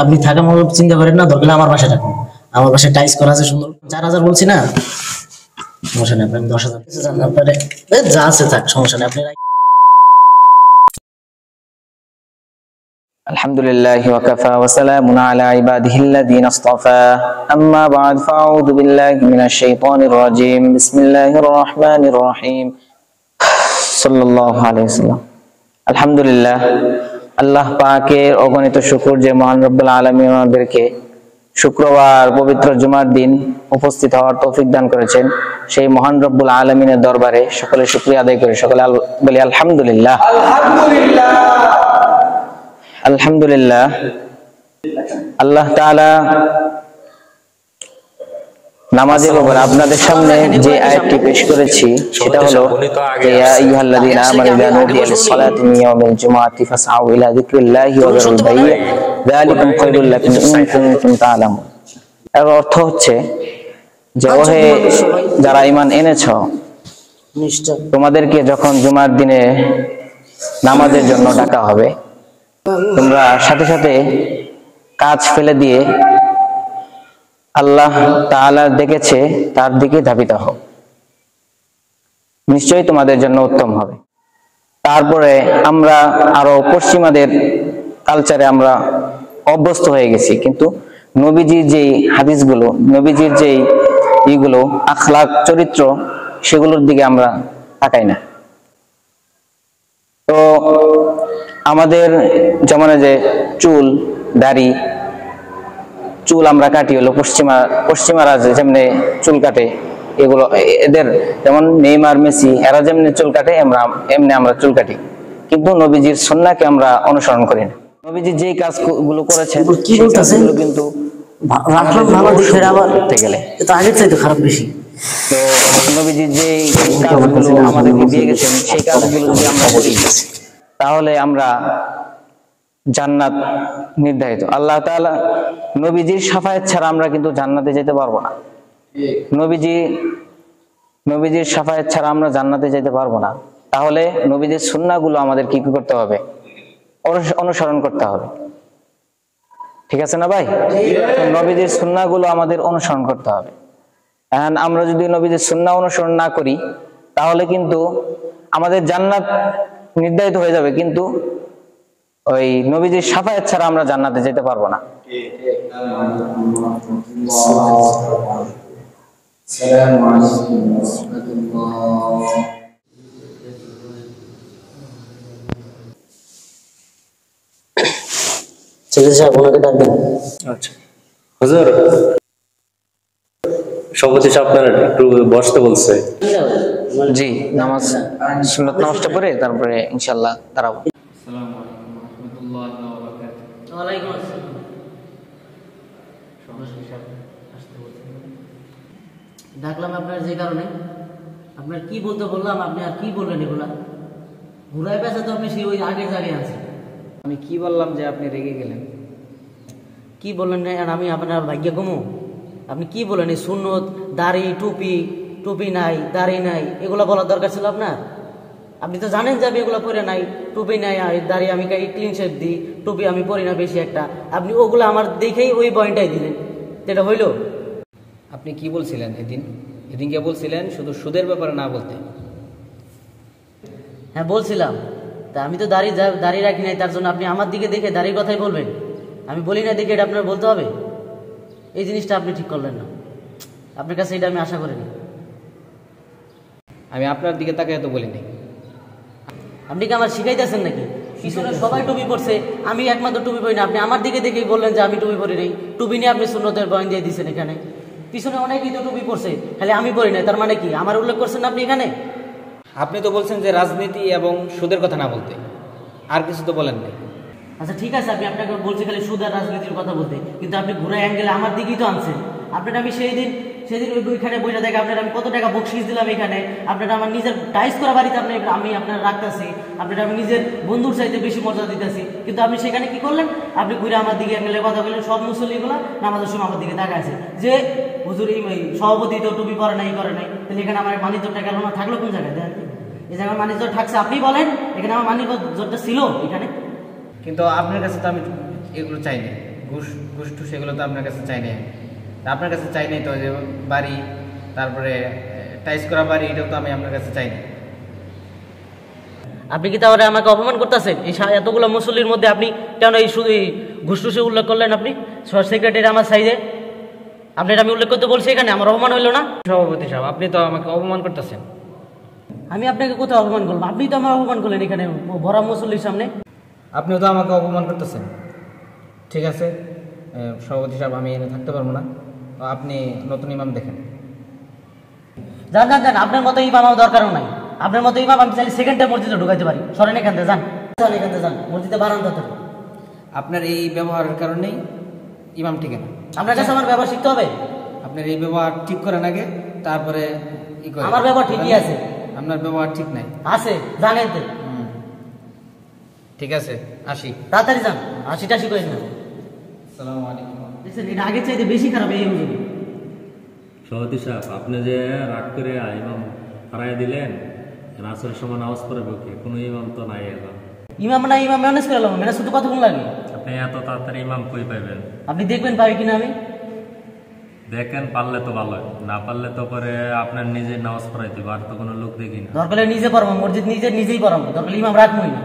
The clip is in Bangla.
আপনি থাকা মতো চিন্তা করেন না, দরকার হলে আমার বাসায় থাকুন। আমার বাসায় টাইস করা আছে সুন্দর। 4,000 বলছি না, সমস্যা নেই, আপনি 10,000 জান আপনারে, যা আছে থাক, সমস্যা নেই আপনি। আলহামদুলিল্লাহি ওয়া কাফা ওয়া সালামুন আলা ইবাদিহিল্লাযিনা ইসতাফা আম্মা বা'দ ফাআউযু বিল্লাহি মিনাশ শাইতানির রাজীম বিসমিল্লাহির রহমানির রহিম সাল্লাল্লাহু আলাইহি ওয়াসাল্লাম। আলহামদুলিল্লাহ, আল্লাহ পাকের অগণিত শুকর যে মহান রব্বুল আলামিন আমাদেরকে শুক্রবার পবিত্র জুমার দিন উপস্থিত হওয়ার তৌফিক দান করেছেন। সেই মহান রব্বুল আলামিনের দরবারে সকলে শুকরিয়া আদায় করে সকলে বলি আলহামদুলিল্লাহ। আলহামদুলিল্লাহ, আল্লাহ তাআলা নামাজের উপর আপনাদের সামনে যে আয়াতটি পেশ করেছি সেটা হলো ইয়া আইয়ুহাল্লাযীনা আমানু ইযা নুদিয়া লিস-সালাতি মিন ইয়াউমিল জুমআতি ফাসআউ ইলা যিকরিল্লাহি ওয়া যারুল বাই' যালিকুম খায়রুল লাকুম ইন কুনতুম তা'লামুন। এর অর্থ হচ্ছে যে ওহে যারা ঈমান এনেছো, তোমাদেরকে যখন জুমার দিনে নামাজের জন্য ডাকা হবে, তোমরা সাথে সাথে কাজ ফেলে দিয়ে আল্লাহ তাআলা ডেকেছে তার দিকে ধাবিত হও, নিশ্চয়ই তোমাদের জন্য উত্তম হবে। তারপরে আমরা আরো পশ্চিমাদের কালচারে আমরা অভ্যস্ত হয়ে গেছি, কিন্তু নবীজির যেই হাদিসগুলো, নবীজির যেই ইগুলো আখলাক চরিত্র, সেগুলোর দিকে আমরা তাকাই না। তো আমাদের যেমন যে চুল দাড়ি চুল আমরা কাটি হলো পশ্চিমারা যেমন চুল কাটে, এগুলো এদের যেমন নেইমার মেসি এরা যেমন চুল কাটে এমনি আমরা চুল কাটি, কিন্তু নবীজির সুন্নাহকে আমরা অনুসরণ করি না। নবীজি যেই কাজগুলো করেছেন সেগুলো কিন্তু রাখলাম ভালো দিকে আবার করতে গেলে এটা আগের চাইতে খারাপ বেশি। তো নবীজি যেই কাজগুলো আমাদেরকে দিয়ে গেছেন সেই কাজগুলো যদি আমরা করি তাহলে আমরা জান্নাত নির্ধারিত। আল্লাহ তাআলা নবীজির শাফায়াত ছাড়া আমরা কিন্তু জান্নাতে যেতে পারবো না। নবীজির শাফায়াত ছাড়া আমরা জান্নাতে যেতে পারবো না। তাহলে নবীজির সুন্নাহগুলো আমাদের কি করতে হবে? অনুসরণ করতে হবে। ঠিক আছে না ভাই? নবীজির সুন্নাহগুলো আমাদের অনুসরণ করতে হবে। এখন আমরা যদি নবীজির সুন্নাহ অনুসরণ না করি তাহলে কিন্তু আমাদের জান্নাত নির্ধারিত হয়ে যাবে, কিন্তু ওই নবীজির শাফায়াত ছাড়া আমরা জান্নাতে যেতে পারবো না। আচ্ছা হুজুর, সভাপতি সাহেব আপনার একটু বসতে বলছে। জি, নামাজ সুন্নাত নামাজটা পড়ে তারপরে ইনশাআল্লাহ দাঁড়াবো। ডাকলাম আপনার যে কারণে, আপনার কি বলতে বললাম, আপনি আর কি বললেন? এগুলা ঘুরাই পেঁচা তো আপনি সেই ওই আগের জায়গায় আছেন। আমি কি বললাম যে আপনি রেগে গেলেন? কি বললেন না, আর আমি আপনার ভাগ্য কমু? আপনি কি বলেন? এই সুন্নত, দাড়ি, টুপি নাই, দাড়ি নাই, এগুলো বলার দরকার ছিল আপনার? আপনি তো জানেন যে আমি এগুলো পরে নাই, টুপি নাই, দাড়ি আমি ক্লিন শেভ দিই, টুপি আমি পরি না বেশি একটা। আপনি ওগুলো আমার দেখেই ওই পয়েন্টটাই দিলেন, এটা হইল? আপনি কি বলছিলেন এদিনকে বলছিলেন শুধু সুদের ব্যাপারে না বলতে। হ্যাঁ বলছিলাম, তা আমি তো দাড়ি রাখি নাই, তার জন্য আপনি আমার দিকে দেখে দাড়ির কথাই বলবেন? আমি বলি না দেখে এটা আপনার বলতে হবে? এই জিনিসটা আপনি ঠিক করলেন না, আপনার কাছে এটা আমি আশা করিনি। আমি আপনার দিকে তাকাই তো বলিনি। আপনি কি আমার শিখাইতেছেন নাকি? পিছনে সবাই টুপি পরছে, আমি একমাত্র টুপি পরি না। আপনি আমার দিকে দেখেই বললেন যে আমি টুপি পরি নাই। টুপি নিয়ে আপনি সুন্নতের বয়ান দিয়ে দিচ্ছেন এখানে। পিছনে অনেকেই তো টুপি পরছে, খালি আমি পরি নাই, তার মানে কি আমার উল্লেখ করছেন আপনি এখানে? আপনি তো বলছেন যে রাজনীতি এবং সুদের কথা না বলতে, আর কিছু তো বলেন নাই। আচ্ছা ঠিক আছে, আমি আপনাকে বলছি খালি সুদ আর রাজনীতির কথা বলতে, কিন্তু আপনি ঘুরে অ্যাঙ্গেলে আমার দিকেই তো আনছেন। আপনার আমি সেদিন ওইখানে বইটা দেখে আপনার আমি কত টাকা বকশিস দিলাম এখানে, আপনার আমার নিজের টাইস করা বাড়িতে আমি আপনার রাখতেছি, আপনার আমি নিজের বন্ধুর চাইতে বেশি মজা দিতেছি, কিন্তু আপনি সেখানে কি করলেন? আপনি ঘুরে আমার দিকে অ্যাঙ্গেলে কথা বললেন। সব মুসল্লিগুলো নামাজের সময় আমার দিকে তাকাইছে যে হুজুর এই সভাপতি তো টুপি পরে নাই, তাহলে এখানে আমার মানিজ্যটা গেল না, থাকলো কোন জায়গায়? দেখেন এই জায়গায় মানিজ্য থাকছে, আপনি বলেন এখানে আমার মানিজ্যটা ছিল এখানে। কিন্তু আপনার কাছে তো আমি এগুলো চাইনি। ঘুষ টুস এগুলো তো আপনার কাছে চাই নাই। তা আপনার কাছে চাই নাই তো যে বাড়ি, তারপরে টাইস করা বাড়ি, এটাও তো আমি আপনার কাছে চাই না। আপনি কি তাহলে আমাকে অপমান করতেছেন? এই এতগুলো মুসল্লির মধ্যে আপনি কেন এই শুধু এই ঘুষ টুসে উল্লেখ করলেন? আপনি সেক্রেটারি আমার সাইডে আপনার আমি উল্লেখ করতে বলছি, এখানে আমার অপমান হইলো না? সভাপতি সাহেব, আপনি তো আমাকে অপমান করতেছেন। আমি আপনাকে কোথাও অপমান করলাম? আপনি তো আমার অপমান করলেন এখানে ভরা মুসল্লির সামনে। আপনিও তো আমাকে অপমান করতেছেন। ঠিক আছে সভাপতি সাহেব, আমি এনে থাকতে পারবো না, আপনি নতুন ইমাম দেখেন। যান যান যান, আপনার মতো ইমাম আমার দরকারও নাই। আপনার মতো ইমাম আমি চাইলে সেকেন্ডে মসজিদে ঢুকাইতে পারি। সরেন এখান থেকে, যান এখান থেকে, যান মসজিদে বারান্দা থেকে। আপনার এই ব্যবহারের কারণেই ইমাম ঠিক না। আপনার কাছে আমার ব্যবহার শিখতে হবে? আপনার এই ব্যবহার ঠিক করেন আগে, তারপরে আমার ব্যবহার ঠিকই আছে। আপনার ব্যবহার ঠিক নাই আছে, জানেন তো। ঠিক আছে, আসি। তাড়াতাড়ি যান, আশিটা শিখেন না। আসসালামু আলাইকুম। দেখছেন, এটা আগের চাইতে বেশি খারাপ এই হুজুর। সভাপতি সাহেব, আপনি যে রাগ করে ইমাম হারাই দিলেন, আসরের সময় নামাজ পড়বে কে? কোনো ইমাম তো নাই এখন। ইমাম না, ইমাম ম্যানেজ করে এলাম, ম্যানেজ করতে কতক্ষণ লাগে? আপনি এত তাড়াতাড়ি ইমাম কই পাইবেন? আপনি দেখবেন পারি কিনা আমি। দেখেন, পারলে তো ভালো, না পারলে তো পরে আপনার নিজের নামাজ পড়াইতে হবে, আর তো কোনো লোক দেখি না। দরকার নিজে পড়াবো, মসজিদ নিজেই পড়াবো, দরকার ইমাম রাখবোই না।